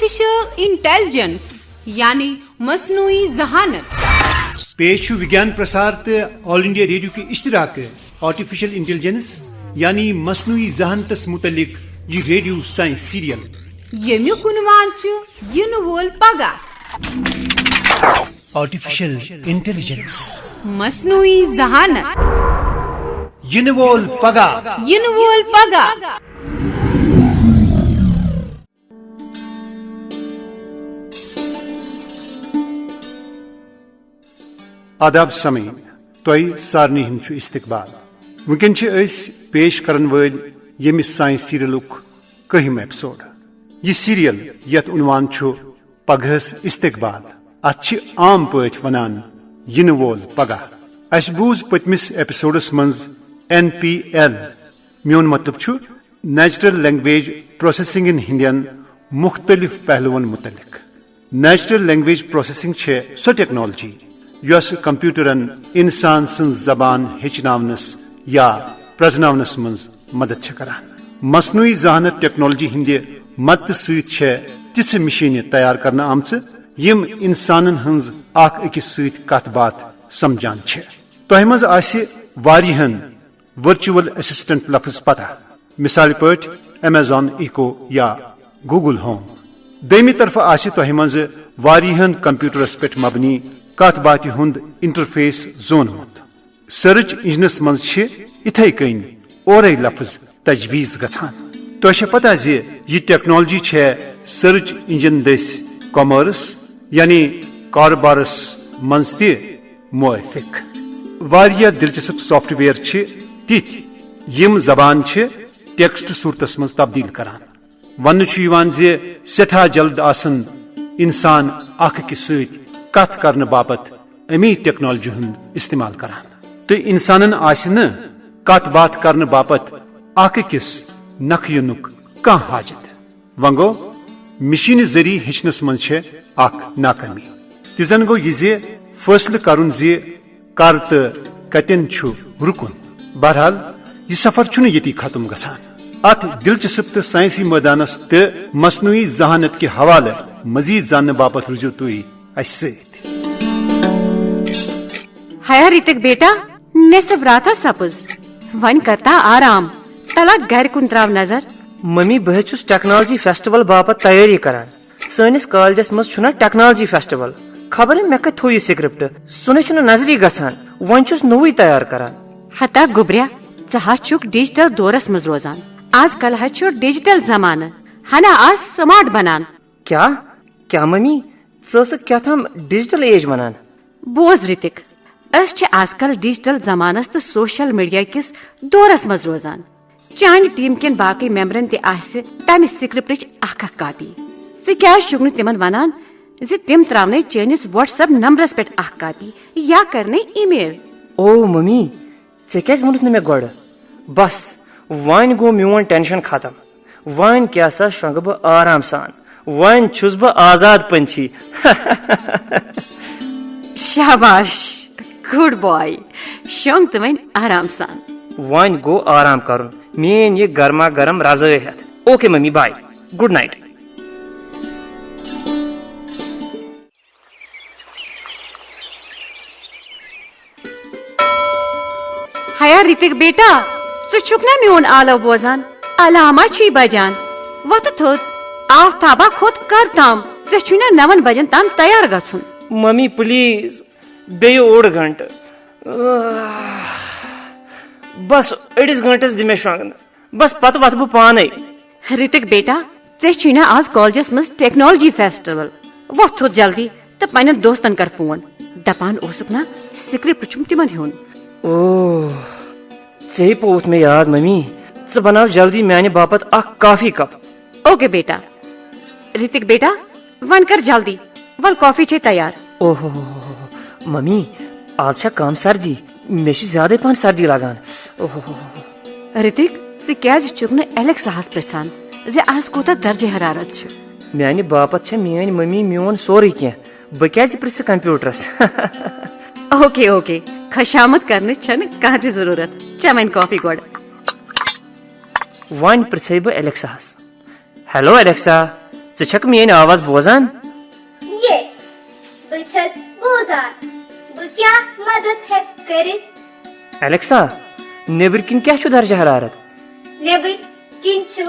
Artificial intelligence यानी मसनूई जहानत। पेश विज्ञान प्रसार तो ऑल इंडिया रेडियो के इश्तराक आर्टिफिशियल इंटेलिजेंस यानी मसनूई जहानतस मुतलिक ये रेडियो साइंस सीरियल यमुक उन्वान इन वोल पगा। आर्टिफिशियल इंटेलिजेंस मसनूई जहानत इन वोल पगा। इन वोल पगा। आदाब समीन तोय सारनी हिंद इस्तकबाल वुकन पेश करन वल यमिस साइंस सीरियलुक कहम एपिसोड। यह सीरियल यत उन्वान पगहस इस्तकबाल अत आम पट वनान इन वोल पगह। अस बूज पतमिस एपिसोडस मज NPL मोन मतलब नेचुरल लैंग्वेज प्रोसेसिंग हिंदन मुख्तलिफ पहलुओं मुतलिक। नेचुरल लैंग्वेज प्रोसेसिंग सो टेक्नोलॉजी यस कंप्यूटरन इंसान सं जबान हेचनावनस या प्रजनावनस मज मदद करान। मसनूई जहानत टेक्नोलॉजी हिंदे मत सत तिस मशीन तैयार करना आमच यम इंसानन हंज अख अकिस सत कथ बात समझान। तोह मज आसि वारियहन वर्चुअल असिस्टेंट लफ्ज पता, मिसाल पट Amazon Echo या Google Home। दोमी तरफ आसि तोह मज वारियहन कंप्यूटरस पे मबनी कथ बात हुंद इंटरफेस जोनमुत। सर्च इंजनस मज इथे कन और लफ्ज तजवीज गछान। तो पता यह टेक्नोलॉजी सर्च इंजन दस कॉमर्स यानी कारोबारस मज तोफिक। वारिया दिलचस्प सॉफ्टवेयर तिथ यम जबान टेक्स्ट सूरतस मज तब्दील करान। वन सठा जल्द आसन इंसान अख अकिस सत कथ करने बापत अमी टेक्नोलॉजी हुंद इस्तेमाल करान। तो इंसानन आसि कथ बात करने बापत अख अकिस नखयुनुक कह हाजत। वन गो मशीन जरिए हेचनस मज अख नाकामी। तिजन गो यह फैसले करुन कर तो कतन रुकुन। बहरहाल यह सफर ये खत्म गसान। अत दिलचस्प तो साइंसी मैदानस तो मसनूई जहानत के हवाले मजीद जानने बापत रुजू तुई हया ऋतिक बेटा नेसफ रात सपज वन करता आराम तला घर कुन त्राव नजर। मम्मी बह टेक्नोलॉजी फेस्टिवल बापत तैयारी करान। सनिस कॉलेजस मज टेक्नोलॉजी फेस्टिवल खबर मे कत थो यह स्क्रिप्ट सुन नजरी गसान वन नोई तैयार करान। हता गुब्रिया चुक डिजिटल दौरस मज रोजान। आजकल डिजिटल जमाना हना आज स्मार्ट बनान। क्या क्या मम्मी क्या थम डिजिटल एज वनान? बोज ऋतिक आजकल डिजिटल जमानस तो सोशल मीडिया किस दौरस मज रोजान। चान टीम केन बाकी मेंबरन तम स्क्रिप्ट अख कापी। क्या तिमन वनान तिम त्रावने चनिस व्हाट्सएप नंबरस पे अख कापी या करने ईमेल। ओ मम्मी क्या वोनुत मे गोड़? बस वन गो मोन टेंशन खत्म। वन क्या शंग बह आराम सान। वन छुस बह आजाद पंछी। शाबाश गुड बॉय शोंग तो वन आराम सान। वन गो आराम कर मेन ये गर्मा गर्म रजाई हेत। Okay mummy bye good night. हया ऋतिक बेटा चुक ना मोन आलो बोजान अलामा बजान वत थोद आफ्ताबा खोद कर ताम ना 9 बजन ताम तैयार गछुन। मम्मी प्लीज बे ओड घंट बस अड़िस घंटस दिमे शंगन बस पत वत बह पाने। ऋतिक बेटा ना आज कॉलेजस मज टेक्नोलॉजी फेस्टिवल वत थोद जल्दी तो पन दोस्तन कर फोन दपान ओसुक ना स्क्रिप्ट छुम तिमन हुन। ओह चे पोत में याद मम्मी च बनाव जल्दी मैंने बापत अख कॉफी कप। ओके बेटा। ऋतिक बेटा वन कर जल्दी वल कॉफी छे तैयार। ओहो मम्मी आज कम सर्दी मे ज्यादा पहन सर्दी लगान। ओहो ऋतिक क्या चुक एलेक्साहस पृछान आज कोता दर्जे हरारत मैंने बापत मेन मम्मी मोन सोरे कह बह क्या पृछ कंप्यूटरस। ओके ओके खशामत करने कह जरूरत चमन कॉफी गोड़। वन पृछ बह एलेक्साहस हेलो एलेक्सा छक मेन आवाज बोजान? Yes, bhai chhas bozan. Bhai kya madad hai karit? Alexa, neighbour किन क्या छु दर्जा हरारत? नेबर किंचु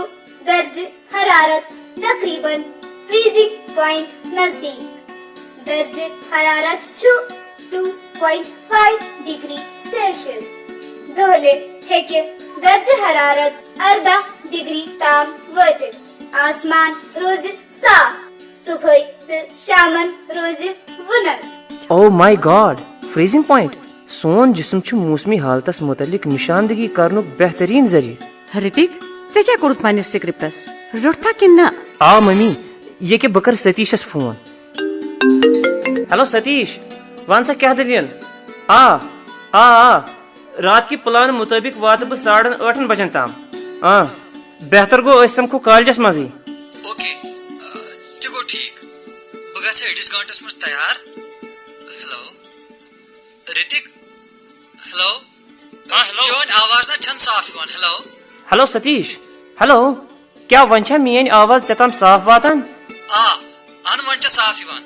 दर्ज हरारत तकरीबन फ्रीजिंग पॉइंट नजदीक. दर्ज हरारत छु 2.5 डिग्री सेल्सियस. दोले हेके दर्ज हरारत 18 डिग्री ताम वतित. आसमान रोज साफ. सुबह ते शामन रोज वुनन. Oh my god, freezing point. सोन जिस्म छु मौसमी हालतस मुतलिक निशानदगी करनुक बेहतरीन जरिए. ऋतिक, से क्या कोरुत पानिस स्क्रिप्टस? रुठता कि ना? आ मम्मी, ये के बकर सतीशस फोन. हेलो सतीश, वन सा क्या दलील? आ रात की प्लान मुताबिक वात बह 8:30 बजन ताम. बेहतर गो समखो कॉलेजस मजी. ओके, ते गो ठीक. बह गसे 1 घंटस मज तैयार. Hello Hrithik. Hello. Hello zone आवाज ना छन साफ one. Hello. Hello Satish. Hello, क्या वंशा मेन आवाज जतम साफ वातान? अन वन छ साफ वन.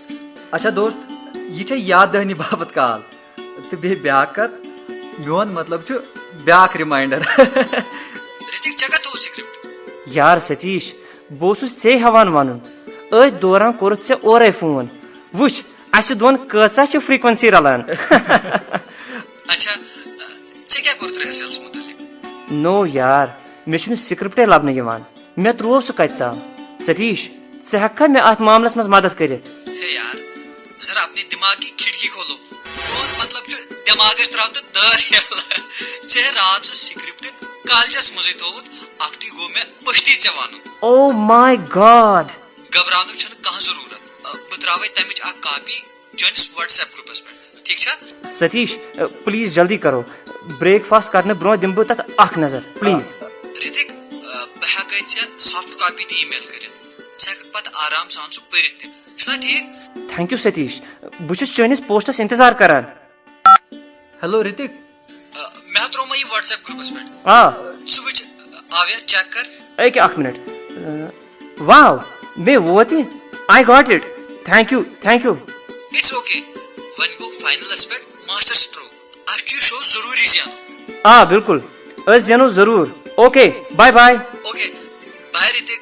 अच्छा दोस्त, ये याद दहनी बाबत काल तो बे ब्याक कर मोन मतलब छु ब्याक रिमाइंडर. ऋतिक जगह तो स्क्रिप्ट. यार सतीश, बोसुस से हवान वनुन. अ दौरान कोरुत से ओरे फोन. वुच अस दोन कचा छ फ्रीक्वेंसी रलान. अच्छा, से क्या करत रिहर्सल्स मुतल्लिक? नो यार, मे छु स्क्रिप्टे लबन यवान. मे त्रोव सु कत्ता. सतीश, से हक्का मे अत मामलस मज मदद करित? हे यार, जरा अपनी दिमाग की खिड़की खोलो. और मतलब जो दिमाग त्राव तो दर चे रात सु स्क्रिप्ट कॉलेजस मजे थोत अक्टी गो में पश्ती चवानो. ओ माय गॉड. घबरानो छन कहां जरूरत. बत्रावे तमिच आ कॉपी जोनिस व्हाट्सएप ग्रुपस पे. ठीक छा? सतीश, प्लीज जल्दी करो. ब्रेकफास्ट करने ब्रो दिम बह तथ अख नजर प्लीज. ऋतिक, बह हकै चे सॉफ्ट कॉपी ते ईमेल करित. छक पत आराम सान सु परित. छुना ठीक? Thank you Satish. बुछुस चनिस पोस्टस इंतजार करान. हेलो ऋतिक. मैं त्रो मई व्हाट्सएप ग्रुपस पे. सुविच आवे चेक कर. एक अख मिनट. वाव, मे वोति. I got it. Thank you. It's okay. वन गो फाइनल पे मास्टर स्ट्रोक. आज शो जरूरी जानो. बिल्कुल. अस जनो जरूर. Okay, bye bye. Okay, bye Ritik.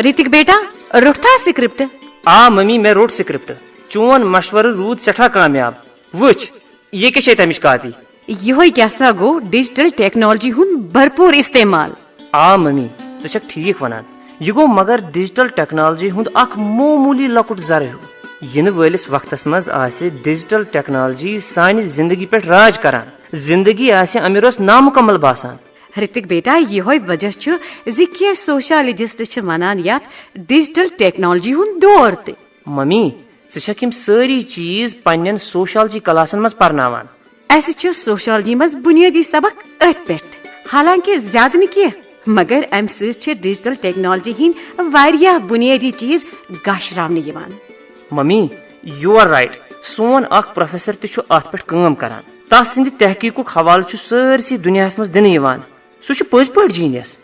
Ritik बेटा, रुठता स्क्रिप्ट? मम्मी, मैं रोट स्क्रिप्ट. चोन मशवर रूद सठा कामयाब. वुच ये के तमिश कॉपी. यो क्या सा गो डिजिटल टेक्नोलॉजी हुन भरपूर इस्तेमाल. मम्मी, च ठीक वनान. यह गो मगर डिजिटल टेक्नोलॉजी हुंद अख मामूली लकुट जर हूँ. इन वलिस वक्तस मज आसे डिजिटल टेक्नोलॉजी सानी जिंदगी पे राज करान. जिंदगी आसे अमीरोस नामुकम्मल बासान. ऋतिक बेटा, यह वजह छ जि के सोशलॉजिस्ट छ वनान यात डिजिटल टेक्नोलॉजी हुन दौर ते. मम्मी, च यम सारी चीज पन्न सोशलॉजी क्लासन मज परनावान. अस छ सोशलॉजी मज बुनियादी सबक अथ पेट. हालांकि ज्यादा न किया, मगर अम सह डिजिटल टेक्नोलॉजी हिंद वारिया बुनियादी चीज गशरावने यिवान. Mummy, you are right. सोन अख प्रोफेसर तु अत पे काम करान. तस सिंद तहकीकुक हवाल सरसी दुनिया मज दिन यिवान. सह पज पे जीनियस.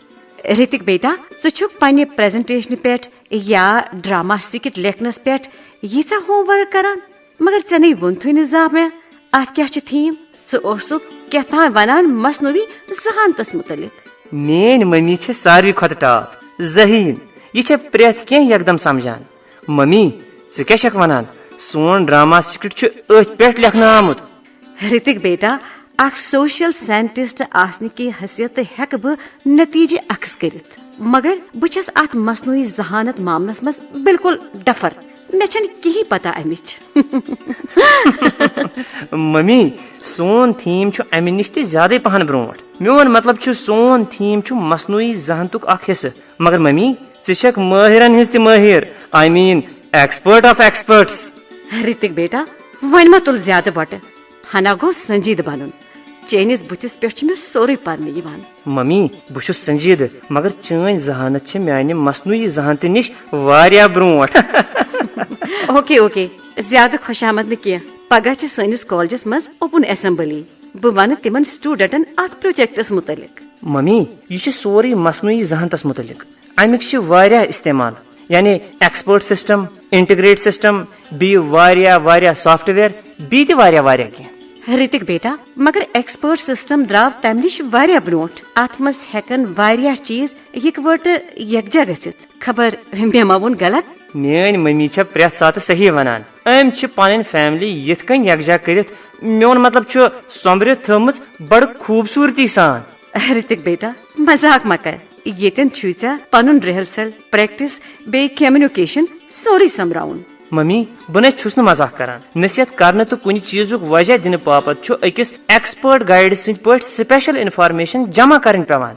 ऋतिक बेटा, छु पन्ने प्रेजेंटेशन पे या ड्रामा स्किट लेखनस पे यीचा होमवर्क करान, मगर ऐ नै वोनथुय न जा मे अत क्या थीम. ोसुक क्या वनान मसनवी जहानतस मुतलिक. मेन मम्मी छे सारी खत टॉप. जहीन ये प्रेथ कह एकदम समझान. मम्मी, े क्या वनान? सोन ड्रामा स्क्रिप्ट अथ पे लिखना आमुत. ऋतिक बेटा, अख सोशल साइंटिस्ट आसने की हैसियत हेक बह नतीजे अक्स करित, मगर बस अत मसनूई जहानत मामलस मज बिल्कुल डफर. मे छन कहीं पता अमिच. मम्मी, सोन थीम अमि निश ज्यादा पहन ब्रोट. मोन मतलब सोन थीम मसनूई जहानतुक अख हिस्स. मगर मम्मी, े माहिरन हिज माहिर. I mean expert of experts. Hrithik बेटा, वन मा तुल ज्यादा बट. हना गो संजीद बनन. चेनिस बुथिस पे मे सोरे पारने यिवान. मम्मी, बह संजीद, मगर चन जहानत म्याने मसनूई जहानत निश वारिया ब्रोट. ओके, ज्यादा खुशामद न किया. पगह सनिस कॉलेजस मज ओपन असेंबली. बह वन तिमन स्टूडेंटन अत प्रोजेक्टस मुतलिक. मम्मी, यह सोरे मसनूई जहानतस मुतलिक. अमिक इस्तेमाल यानी एक्सपर्ट सिस्टम, इंटीग्रेट सिस्टम, बी सॉफ्टवेयर बी कह। ऋतिक बेटा, मगर एक्सपर्ट सिस्टम द्राव तम निश वारिया ब्रोट। अत मज हेकन वारिया चीज इकवट यकजा गसित। खबर मे मा वोन गलत? मेन मम्मी छ प्रेथ सात सही वनान। अम छ पन फैमिली यथ कन यकजा करित, मोन मतलब छ सोमरित थमज बड़ खूबसूरती सान। ऋतिक बेटा, मजाक मा कर। येतन छुचा पनुन रिहर्सल, प्रैक्टिस बे कम्युनिकेशन सोरी समराउन। मम्मी बन छुस न मजाक करान। नसीहत करने तो कुछ चीजुक वजह दिन पापत छु अकिस एक्सपर्ट गाइड सिंद पट स्पेशल इन्फॉर्मेशन जमा करन पेवान।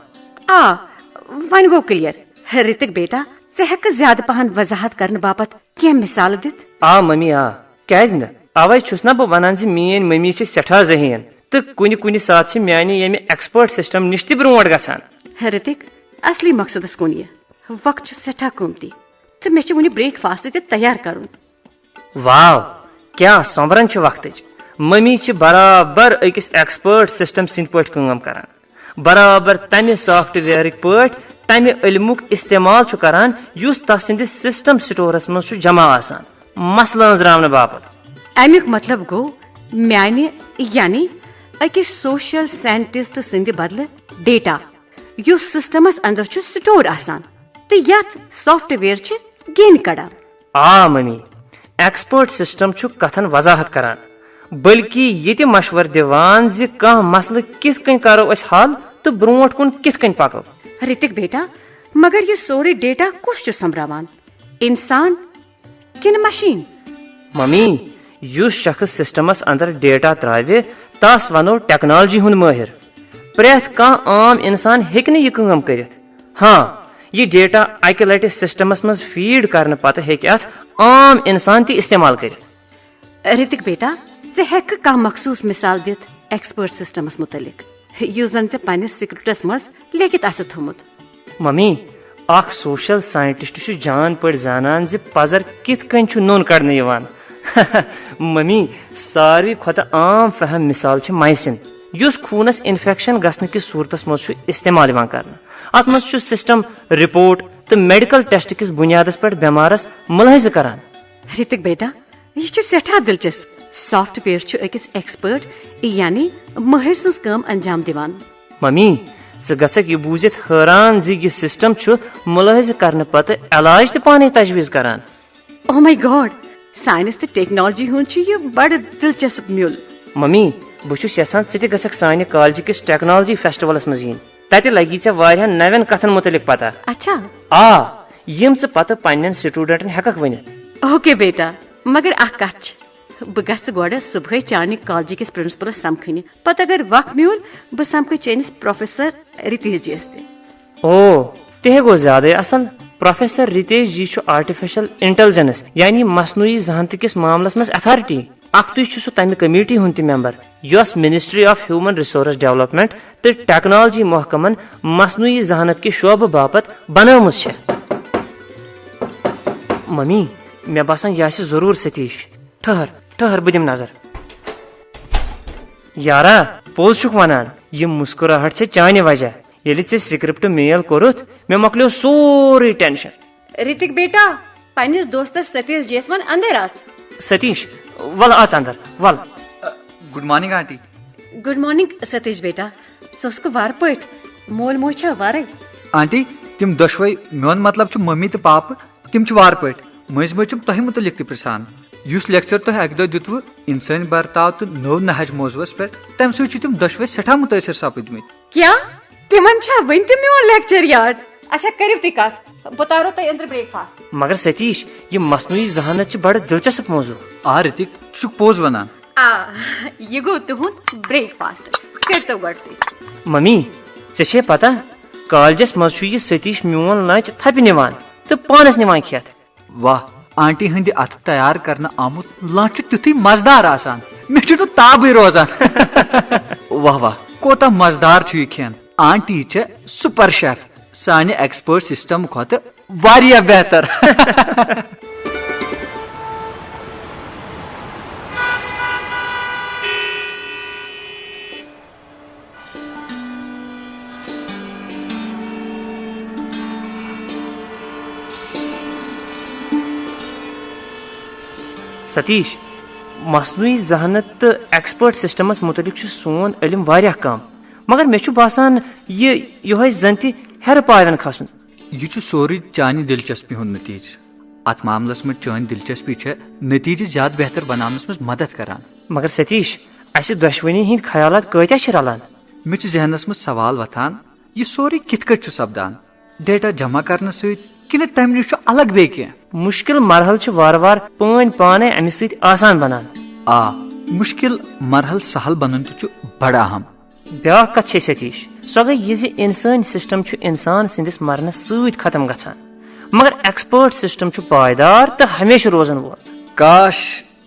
वन गो क्लियर। ऋतिक बेटा, चे हेक ज्यादा पहन वजाहत करने बापत क्या मिसाल दित? मम्मी क्याज न अवै छुस न ब वनान जी मेन मम्मी छ सठा जहीन तो कुछ साथ छ म्यानी यमि एक्सपर्ट सिस्टम निश ति ब्रोंट गछान। ऋतिक, असली मकसदस कुन ये वक्त छ सठा कीमती तो मे वुनि ब्रेकफास्ट ते तैयार करुन। वाव, क्या सोमरन छ वक्तच। मम्मी छ बराबर अकिस एक्सपर्ट सिस्टम सिंद पट काम करान, बराबर तमे सॉफ्टवेयर पट तमे इल्मुक इस्तेमाल छु करान युस तसिंद सिस्टम स्टोरस मज छु जमा आसान मसला अंजरावन बापत। अमुक मतलब गो म्याने यानी अकिस सोशल साइंटिस्ट सिंद बदले डेटा युस सिस्टमस अंदर छु स्टोर आसान तो यथ सॉफ्टवेयर छ gain Kadan. Mummy, expert system छु कथन वजाहत करान, बल्कि ये मशवर दिवान जि कह मसल किथ कन करो अस हल तो ब्रोट कुन किथ कन पको। ऋतिक बेटा, मगर ये सोरे डेटा कुछ छु संभरावान, इंसान किन मशीन? मम्मी, युस शख्स सिस्टमस अंदर डेटा त्रावे तस वनो टेक्नोलॉजी हुन माहिर। प्रेथ कह आम इंसान हेक यह काम करित। ये डेटा अकि लटि सिस्टमस मज फीड करने पत हेकि अथ आम इंसान ति इस्तेमाल करित। ऋतिक बेटा, चे हेक का मखसूस मिसाल दित एक्सपर्ट सिस्टमस मुतलिक युस जन चे पन्निस सिक्रेटस मज लेखित आसे थोमुत? मम्मी, अख सोशल साइंटिस्ट छु जान पड़ जानन जि पजर किथ कन छु नोन कड़ने यवान। मम्मी, सारी खोता आम फहम मिसाल छ माइसिन युस खूनस इन्फेक्शन गसन कि सूरतस मज छु इस्तेमाल यवान करना। अत मज छु सिस्टम रिपोर्ट तो मेडिकल टेस्ट किस बुनियादस पर बेमारस मुलाहिजा करान। ऋतिक बेटा, यह छु सेठा दिलचस्प। सॉफ्टवेयर छु अकिस एक्सपर्ट यानी माहिर सस काम अंजाम दिवान। मम्मी, ज गसक यह बूजित हैरान जि यह सिस्टम छु मुलाहिजा करने पत इलाज त पाने तजवीज करान। ओह माय गॉड, साइंस ते टेक्नोलॉजी हुन छु यह बड़ दिलचस्प म्यूल। मम्मी, बहु यसान चे गसक साने कॉलेज किस टेक्नोलॉजी फेस्टिवलस मज यीन, तते लगी चे वारियान नवन कथन मुतलिक पता। अच्छा, यम चे पता पन्न स्टूडेंटन हेकक वनित। ओके बेटा, मगर अख कथ बह गस गोड़ सुबह चाने कॉलेज किस प्रिंसिपलस समखने पत अगर वक्त म्यूल बह समख चेनिस प्रोफेसर रितेश जी ते। ते गो ज्यादा असल। प्रोफेसर रितेश जी छु आर्टिफिशियल इंटेलिजेंस यानी मसनूई जहानत किस मामलस मज अथॉरिटी। अख तुई छु तमे कमेटी हुन ते member yes ministry of human resource development तो टेक्नोलॉजी महकमन मसनूई जहानत के शोब बापत बनामुस छे। मम्मी, मे बासान यह जरूर सतीश। ठहर ठहर बह दिम नजर। यारा, पोज छुक वनान यह मुस्कुराहट छे चाने वजह। येलि चे स्क्रिप्ट मेल कोरुत मे मकलियो सोरी टेंशन। ऋतिक बेटा, पन्निस दोस्तस सतीश जेसवन अंदर आत। सतीश, वल आच अंदर वल। Good morning aunty. Good morning Satish बेटा, सोस्को वार पट मोल मोछ वारे। आंटी, तिम दशवै मोन मतलब छु मम्मी तो पाप तिम छु वार पट मज मज तह मुतलिक प्रसान युस लेक्चर तह अक दह दितव इंसानी बर्ताव तो नव नहज मौजूस पे तम सह तिम दशवै सठा मुतासर सपदमत। क्या तिमन छा वन ते मोन लेक्चर याद? अच्छा करिव ती कथ बतारो तय अंदर ब्रेकफास्ट। मगर सतीश, ये मसनूई जहानत छ बड़ दिलचस्प मौजू। ऋतिक, छु पोज वनान। ये गो तुहुंद ब्रेकफास्ट कर तो गड़ती। मम्मी, चे पता कॉलेजस मज छु यह सतीश मोन लंच थप निवान तो पानस निवान खेत। वाह, आंटी हंद अथ तैयार करना आमुत लंच तुथी मजदार आसान मे छु ताबे रोजान। वाह वाह, कोता मजदार छु खेन। आंटी छ सुपर शेफ, साने एक्सपर्ट सिस्टम खोत वारिया बेहतर। सतीश, मसनूई जहानत तो एक्सपर्ट सिस्टमस मुतलिक सोन इल्म वारिया कम, मगर मे बासान ये जन ति हेर पावन खसन। यह सोरे चानि दिलचस्पी हुंद नतीज। अत मामलस में चान दिलचस्पी नतीजे ज्यादा बेहतर बनानस में मदद करान। मगर सतीश, अस दशवनी हिंद ख्यालात कत्या रलान? मे जहनस में सवाल वथान, यह सोरे कित कट सपदान, डेटा जमा करने सि तम निश अलग बे कह? मुश्किल मरहल वार वार पान पाने अमि सत आसान बनान। आ मुश्किल मरहल सहल बनन तो बड़ा अहम। ब्या कत सतीश, सो गई ये इंसान सिस्टम इंसान सिंदिस मरनस सत खत्म गछान, मगर एक्सपर्ट सिस्टम पायदार तो हमेशा रोजन वोल। काश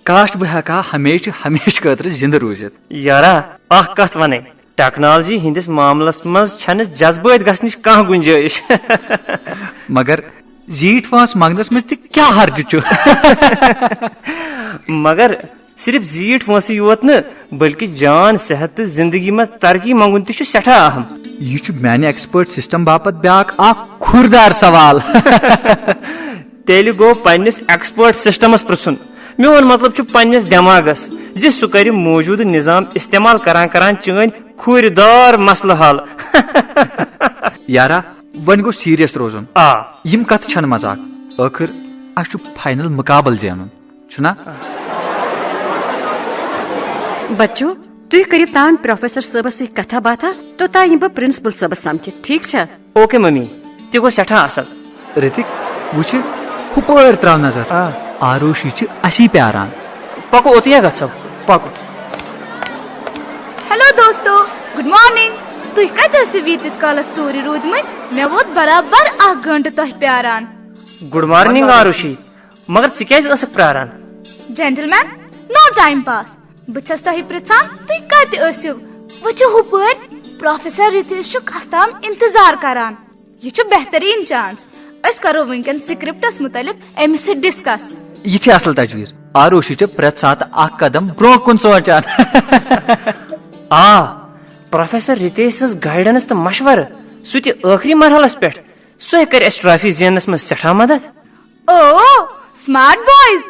काश बह हेका हमेशा हमेशा खतर जिंद रूजित। यारा अख कत वन, टेक्नोलॉजी हिंदिस मामलस मज छन जज्बात गछनिश कह गुंजाइश। मगर जीट वास मंगनस में क्या हर्ज छु? मगर सिर्फ जीट वंस योत न, बल्कि जान सेहत तो जिंदगी में तरक्की मंगुन तह सठा अहम। यह माने एक्सपर्ट सिस्टम बापत ब्याक खुरदार सवाल। तेल गो पन्निस एक्सपर्ट सिस्टमस पृछुन। मोन मतलब पन्निस दिमागस जे सह कर मौजूद निजाम इस्तेमाल करान करान चन खुरदार मसला हल। यारा वन गो सीरियस रोजन। आ यम कथ छन मजाक। आखिर अस फाइनल मुकाबल जेनुन छुना। बच्चों, तुम करियो तान प्रोफेसर सबस से कथा बाथा तो ताई बह प्रिंसिपल सबस समझ, ठीक छा? ओके मम्मी, ते गो सठा असल। ऋतिक वुछ हुपर त्राव नजर। आरुषि छ असी प्यारान। पको ओतिया गछो पको। हेलो दोस्तों, गुड मॉर्निंग। तुह कत वीतिस कालस चोरी रूदमत? मे वोत बराबर 1 घंटे तह प्यारान। गुड मॉर्निंग आरुषि, मगर च क्या प्रारान? Gentleman, no time pass. बस तह पृछान तुह कत वो हुपर प्रोफेसर रितेश खस्ताम इंतजार करान। यह बेहतरीन चांस। अस करो वनकन स्क्रिप्टस मुतलिक अमिस डिस्कस। यह असल तजवीज। आरुषि प्रत सात 1 कदम ब्रो कुन सोचान। आ प्रोफेसर रितेश गाइडेंस तो मशवर सह आखिरी मरहलस पे सह कर ट्रॉफी जेनस में सठा मदद। ओ स्मार्ट बॉयज,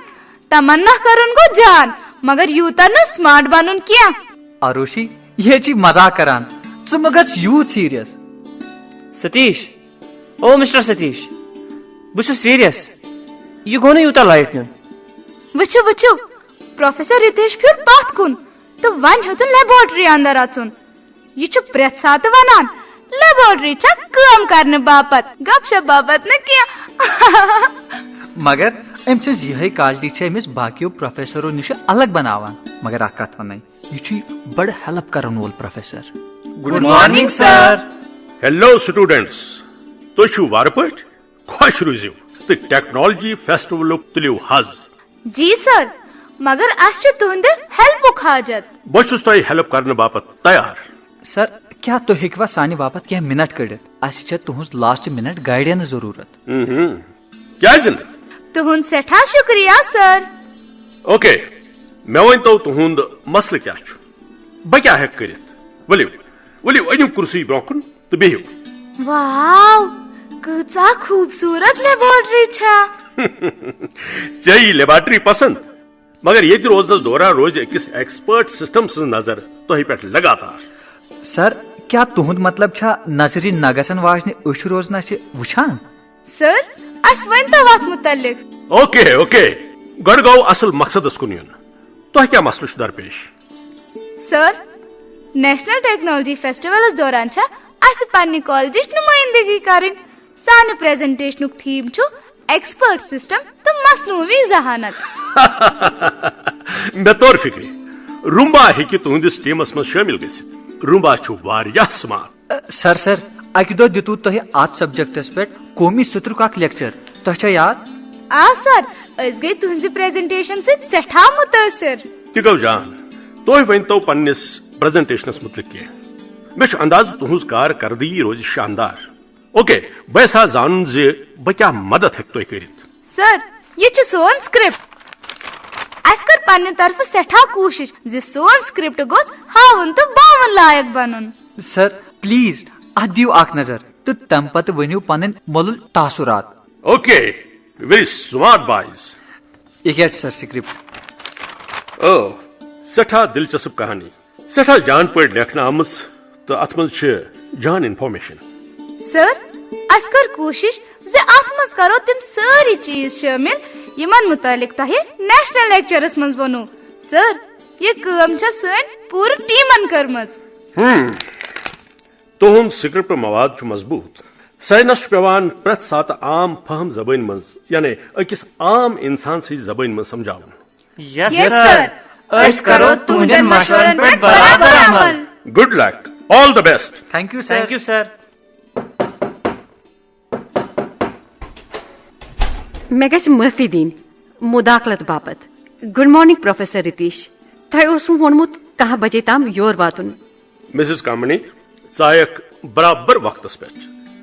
तमन्ना करुन गो जान, मगर यूता न स्मार्ट बनून क्या? आरुषि ये मजाक करान, गस यूत सीरियस। सतीश, ओ मिस्टर सतीश, बह सीरियस। यह गो यूता लाइट नुन। वुचु वुचु, प्रोफेसर रितेश फिर पथ कुन तो वन हेतुन लेबोरेटरी अंदर अचुन। यह प्रेत सात वनान लेबोरेटरी काम करने बापत, गपशप बापत न क्या। मगर अम यह क्वालिटी अमिस बाकियों प्रोफेसरों निश अलग बनावान। मगर अख कथ वन, यह बड़ हेल्प करन वोल professor. Good morning sir. Hello students, तुम वार पे खुश रूजो तो टेक्नोलॉजी फेस्टिवल तुलियो हज। जी सर, मगर अस तुंद हेल्प हाजत। बहुत हेल्प करने बापत तैयार। सर, क्या तो हेकवा सानि बापत क्या मिनट कड़ित? अस तुहस लास्ट मिनट गाइडेंस जरूरत। क्या तुहद सठा शुक्रिया सर। ओके, मे वन तो तुहद मसल क्या बह क्या हेक कर? वलियो वलियो अनिम कुर्सी ब्रोकन तो बिहियो। वाव, कचा खूबसूरत लेबोरेटरी छा। चे लेबोरेटरी पसंद, मगर ये रोजनस दौरान रोज अकिस एक्सपर्ट सिस्टम नजर तुह पे लगातार। सर, क्या तुहद मतलब छा नजरी नगसन वाजने उश रोजन वुछान? सर, अस वन तो वत मुतल्लिक। ओके ओके, गड गो असल मकसदस कुन युन। तुह क्या मसल दरपेश? सर, नेशनल टेक्नोलॉजी फेस्टिवल दौरान छा अस पन्नी कॉलेज नुमाइंदगी करें। सान प्रेजेंटेशन थीम छु एक्सपर्ट सिस्टम तो मसनूई जहानत। मे तौर फिक्र रुम्बा हेकि तुहंदिस टीमस में शामिल गसित। रुम्बा छु वारिया स्मार्ट। सर सर, अकि दो दितु तुह अत सब्जेक्टस पे कौमी सत्रक अख लेक्चर, तुह याद? आ सर, अस गई तुहंज प्रेजेंटेशन से सठा मुतासिर। तह गो जान, तुह वन तो पन्निस प्रेजेंटेशनस मुतलिक कह। मे अंदाज तुहज कारकर्दगी रोज शानदार। ओके, बह सा जान जे बह क्या मदद हेक तुह कर? सर, यह सोन स्क्रिप्ट। अस कर पन्ने तरफ सठा कोशिश जे सोन स्क्रिप्ट गोस हावन तो बावन लायक बनन। सर प्लीज अत दियो अख नजर तो तम पत वनियो पन मोलुल तासुरात। Okay, very smart boys. यह सर स्क्रिप्ट। सठा दिलचस्प कहानी सठा जान पे लेखना आम तो अत मज जान इन्फॉर्मेशन सर अस कर कोशिश जे अत मज करो तिम सारी चीज शामिल यमन मुतालिक तह नेशनल लेक्चरस मज वनो सर ये काम छ सन पूरी टीमन करमज तुहद स्क्रिप्ट मवाद मजबूत साइनस पेवान प्रत सात आम फहम जबान मज यानी अकिस आम इंसान सी जबान मज समझावन यस सर अस करो तुहंदन मशवरन पे बराबर अमल good luck all the best thank you sir thank you sir मे गछ माफी दिन मुदाखलत बापत गुड मॉर्निंग प्रोफेसर रितीश तह वोनमुत कह बजे ताम योर वातुन मिसेस कामनी चायक बराबर वक्तस पे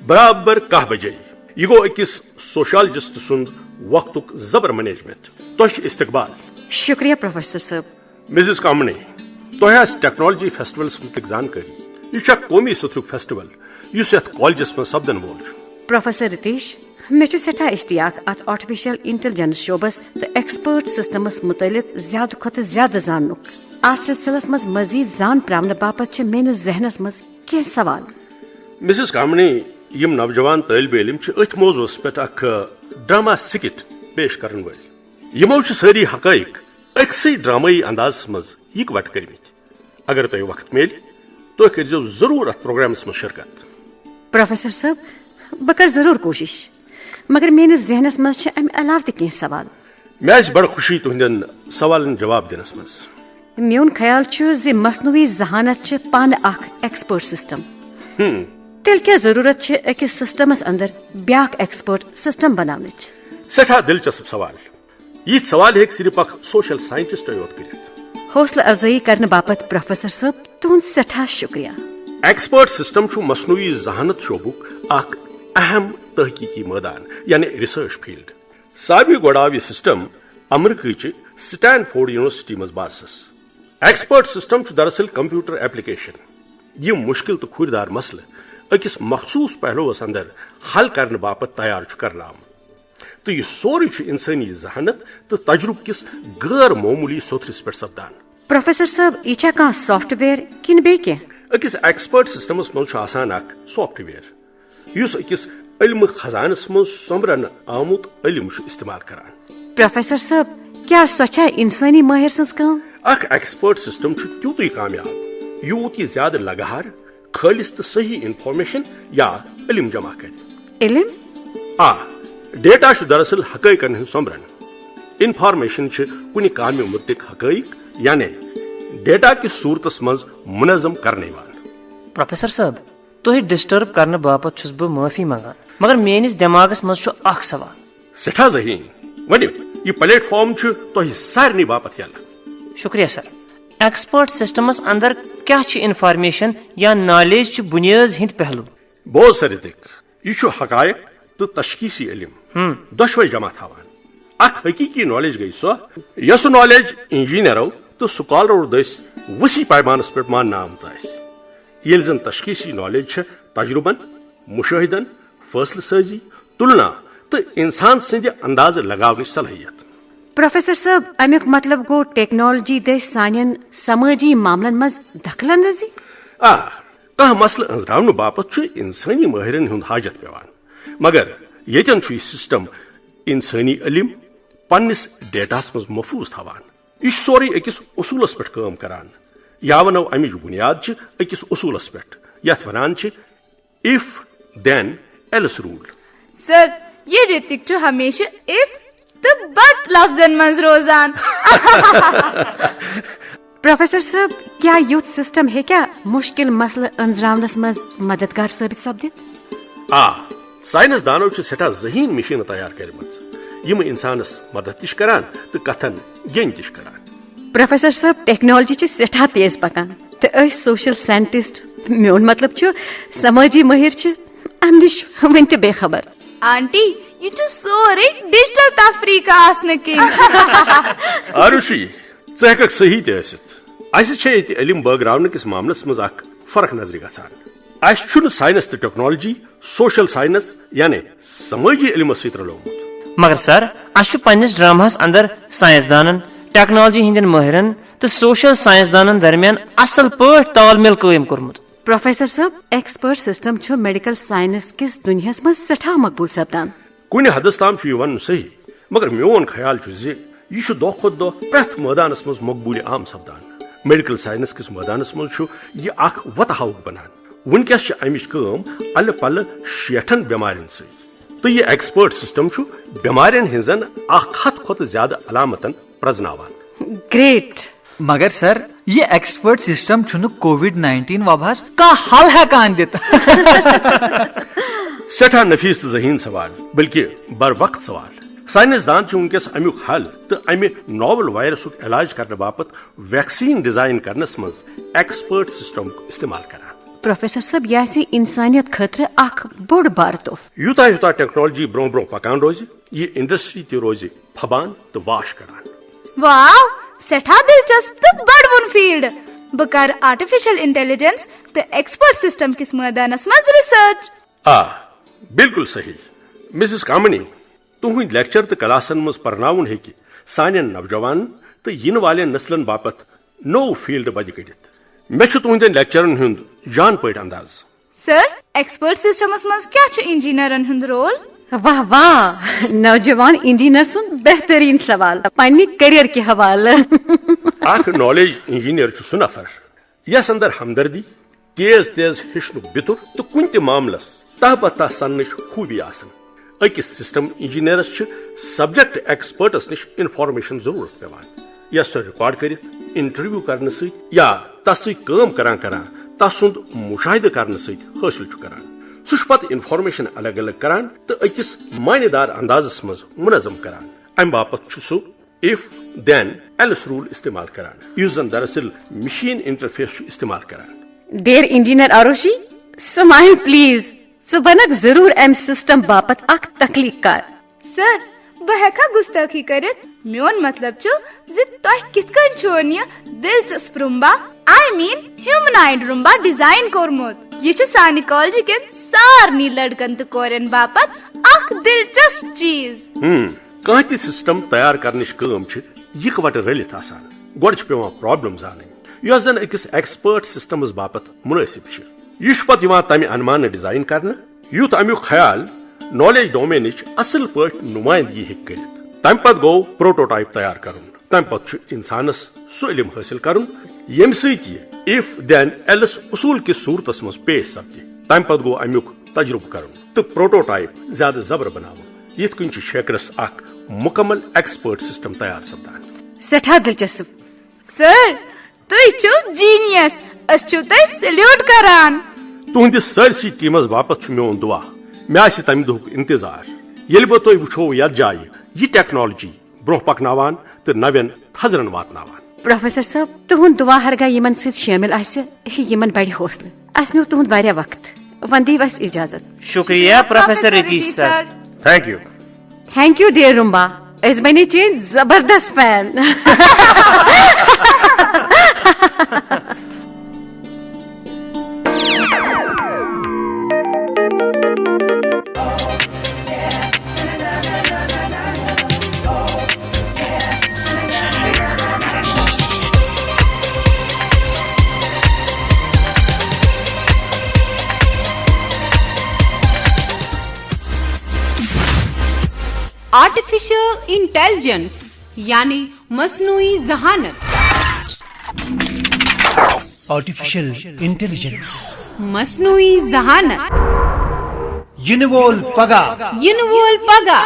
बराबर कह बजे यह गो अकिस सोशलॉजिस्ट सुंद वक्तुक जबर मैनेजमेंट तोह इस्तकबाल शुक्रिया प्रोफेसर साहब मिसेस कामनी तोह टेक्नोलॉजी फेस्टिवल्स मुतलिक जानकारी यह कौमी सथुक फेस्टिवल इस कॉलेजस में सपदन वोल प्रोफेसर रितीश मे सठा इश्तियाक अत आर्टिफिशियल इंटेलिजेंस शोबस तो एक्सपर्ट सिस्टमस मुतलिक ज्यादा खुद ज्यादा जाननुक अत सिलसिलस मज मजीद जान प्रावने बापत मेनिस जहनस मज कह सवाल मिसेस कामनी यम नौजवान तालिब इल्म अथ मौजूस पे ड्रामा स्किट पेश करन वल यमो सारी हकाइक अक्सई ड्रामाई अंदाज मज इकवट करमित अगर तुह वक्त मिल तुह करो जरूर अथ प्रोग्रामस मज शिरकत प्रोफेसर साहब बह कर जरूर कोशिश मगर मेनिस जहनस मज अम अलाव त कह सवाल मे बड़ खुशी तुहंदन सवालन जवाब दिनस मज मोन ख्याल जे मसनूई जहानत पान अख एक्सपर्ट सिस्टम तेल क्या जरूरत अकिस सिस्टमस अंदर ब्याक एक्सपर्ट सिस्टम बनाने सठा दिलचस्प सवाल यह सवाल हेक सिर्फ अख सोशल साइंटिस्ट योत कर हौसला अफजाई करने बापत प्रोफेसर साहब तुहद सठा शुक्रिया एक्सपर्ट सिस्टम छु मसनूई जहानत शोबुक अख अहम तहकीकी मैदान यानी रिसर्च फील्ड साबी गोड़ाव यह सिस्टम अमरीकी स्टैनफोर्ड यूनिवर्सिटी मज बारसस एक्सपर्ट सिस्टम छु दरअसल कंप्यूटर एप्लीकेशन यह मुश्किल तो खुरदार मसल अकिस मखसूस पहलुस अंदर हल करने बापत तैयार करना तो यह सोरी इंसानी जहानत तो तजुर्ब किस गैर मामूली सोथरिस पे सपदान प्रोफेसर साहब यह कह सॉफ्टवेयर किन बे अकिस एक्सपर्ट सिस्टमस मज सॉफ्टवेयर युस अकिस इल्म खजानस मज सोमरन आमुत इल्म इस्तेमाल करान प्रोफेसर साहब क्या सचा इंसानी माहिर सज काम अख एक्सपर्ट सिस्टम त्यूत कामयाब यूत यह ज्यादा लगार खालिस तो सही इंफॉर्मेशन या इल्म जमा कर इल्म डेटा दरअसल हकैकन हन सोमरन इंफॉर्मेशन कुन काम मुतलिक हकैक यानी डेटा की सूरतस मज मुनजम करने वाल प्रोफेसर साहब तुह डिस्टर्ब करने बापत छुस बह माफी मंगान मगर मेनिस दिमागस मज अख सवाल सठा जहीन वनो यह प्लेटफॉर्म तुह सारे बापत यल शुक्रिया सर एक्सपर्ट सिस्टमस अंदर क्या इंफॉर्मेशन या नॉलेज बुनियाद हिंद पहलू बहुत सर यह हकायक तो तशखीसी इल्म दोशवे जमा थावान अख हकीकी नॉलेज गई सो यस नॉलेज इंजीनियरों तो स्कॉलरों दस वसी पैमानस पे मानना आमत ये जन तशखीसी नॉलेज तजुर्बन मुशाहिदन फैसले साजी तुलना तो इंसान सद अंदाज लगाव सलाहियत प्रोफेसर साहब अमुक मतलब गो टेक्नोलॉजी दे सानियन समाजी मामलन मज दखलंदाजी कह मसल अंजरावन बापत इंसानी माहिरन हुंद हाजत पेवान मगर यतन सिस्टम इंसानी इल्म पन्निस डेटास मज महफूज थवान यह सोरे अकिस उसूलस पे काम करान या वनो अमिच बुनियाद अकिस उसूलस पे यथ वनान if then else rule sir ये ऋतिक हमेशा इफ तो बट लफ्जन मज रोजान प्रोफेसर साहब क्या यूथ सिस्टम है क्या मुश्किल मसल अंजरावनस मज मददगार साबित सपदित साइंसदानों सठा जहीन मशीन तैयार कर इंसानस मदद करान तो कथन गेन करान प्रोफेसर साहब टेक्नोलॉजी सठा तेज पकान तो सोशल साइंटिस्ट मोन मतलब समाजी माहिर अम नश वन त बेखबर आंटी यह सोरे डिजिटल तफरीक आरुषि हेक सही तसित इल्म बगरावन किस मामलस मज फर्क नजर गसान साइंस तो टेक्नोलॉजी सोशल साइंस यानी समाजी इल्म सत रलोमुत मगर सर अस पन्निस ड्रामास अंदर साइंसदानन टेक्नोलॉजी हिंदन माहिरन तो सोशल साइंसदानन दरमियान असल पट तालमेल कायम कोरमुत। प्रोफेसर साहब एक्सपर्ट सिस्टम छो मेडिकल साइंस किस दुनियास में सठा मकबूल सपदान। कुछ हदस ताम वन सही, मगर मोन ख्याल यह दो खुद दो प्रथ मैदानस मज मकबूल आम सपदान। मेडिकल साइंस किस मैदानस मज यह वतहाउक बनान। वनकस अमिच अल पल 60 बेमारिन सत तो यह एक्सपर्ट सिस्टम बेमारिन हिंजन 100 खोत ज्यादा अलामतन प्रजनावान। ग्रेट। मगर सर ये एक्सपर्ट सिस्टम छुनु कोविड-19 वबास का हल हेकान दित। सठा नफीस तो जहीन सवाल, बल्कि बर वक्त सवाल। साइंसदान वनकस अमुक हल तो अमि नोवल वायरस इलाज करने बापत वैक्सीन डिजाइन करनस मज एक्सपर्ट सिस्टम इस्तेमाल करान। प्रोफेसर साहब यह इंसानियत खतर अख बोड़ बार तोहफ। यूता यूता टेक्नोलॉजी ब्रो ब्रो पकान रोज यह इंडस्ट्री ते रोज फबान तो वाश करान। वाव, सठा दिलचस्प तो बड़वन फील्ड। बह कर आर्टिफिशियल इंटेलिजेंस तो एक्सपर्ट सिस्टम किस मैदानस मज रिसर्च। बिल्कुल सही। मिसेस कामनी, तुहद लेक्चर तो क्लासन मज परनाउन हेकि सानियन नौजवान तो इन वाले नस्लन बापत नो फील्ड बज कड़ित। मे तुहदन लेक्चरन हुंद जान पट अंदाज। सर, एक्सपर्ट सिस्टमस मज क्या इंजीनियरन हुंद रोल? वाह वाह, नौजवान इंजीनियर सुन बेहतरीन सवाल पन्नी करियर के हवाले। अख नॉलेज इंजीनियर सु नफर यस अंदर हमदर्दी, तेज तेज हिशनु बितुर तो कुन ते मामलस तह पता सन्नच खूबी आसन। अकिस सिस्टम इंजीनियरस सब्जेक्ट एक्सपर्टस निश इन्फॉर्मेशन जरूरत पेवान। यस रिकॉर्ड करित इंटरव्यू करने सत या तस काम करान करान तसुंद मुशाहिदे करने सत हासिल करान। सह पत इन्फॉर्मेशन अलग अलग करान तो अकिस मायनेदार अंदाजस मज मुनजम करान। अम बापत सह इफ देन एल्स रूल इस्तेमाल करान युस जन दरअसल मशीन इंटरफेस इस्तेमाल करान। देर इंजीनियर आरुषि, स्माइल प्लीज। सह बनक जरूर एम सिस्टम बापत अख तख्लीक कार। सर, बह हेका गुस्ताखी करित। मोन मतलब तुह कित कन छो दिलचस्प Roomba I mean humanoid Roomba design कोरमुत। यह सानि कॉलेज के सारनी लड़कन तो कोरन बापत अख दिलचस्प चीज। कह त सिस्टम तैयार करनिश काम इकवट रलित आसान। गोड पेवान प्रॉब्लम जान यस जन अकिस एक्सपर्ट सिस्टमस बापत मुनासिब। यह पत तमि अनुमान डिजाइन करने युत अमुक ख्याल नॉलेज डोमेन असल पट नुमाइंदगी हेक करित। तम पत गो प्रोटोटाइप तैयार कर। तम पत इंसानस सह इल्म हासिल कर यम सह इफ देन एल्स उसूल किस सूरतस मज पेश सपदि। तम पत गो अमुक तजुर्ब कर तो प्रोटोटाइप ज्यादा जबर बनावन। यिथ कन शेकरस अख मुकम्मल एक्सपर्ट सिस्टम तैयार सपदान। सठा दिलचस्प। सर, तुह छो जीनियस। अस छो तुह सल्यूट करान। तुहंदिस सरसी टीमस बापत मोन दुआ मे आसि तमि दुहुक इंतजार येल बह तुह वुछो यथ जाय यह टेक्नोलॉजी ब्रोह पकनावान तो नवेन थजरन वातनावान। प्रोफेसर साहब, तुहद दुआ हरगा यमन सत शामिल आसि यमन बड़ हौसले। अस न्यू तुहद वारिया वक्त, वन दीव अस इजाजत। शुक्रिया professor Ritish sir. Thank you. Thank you dear Roomba, अस बने चे जबरदस्त फैन। आर्टिफिशियल इंटेलिजेंस यानी मसनूई जहानत। Artificial intelligence, मसनूई जहानत। यिनवोल पगा। यिनवोल पगा।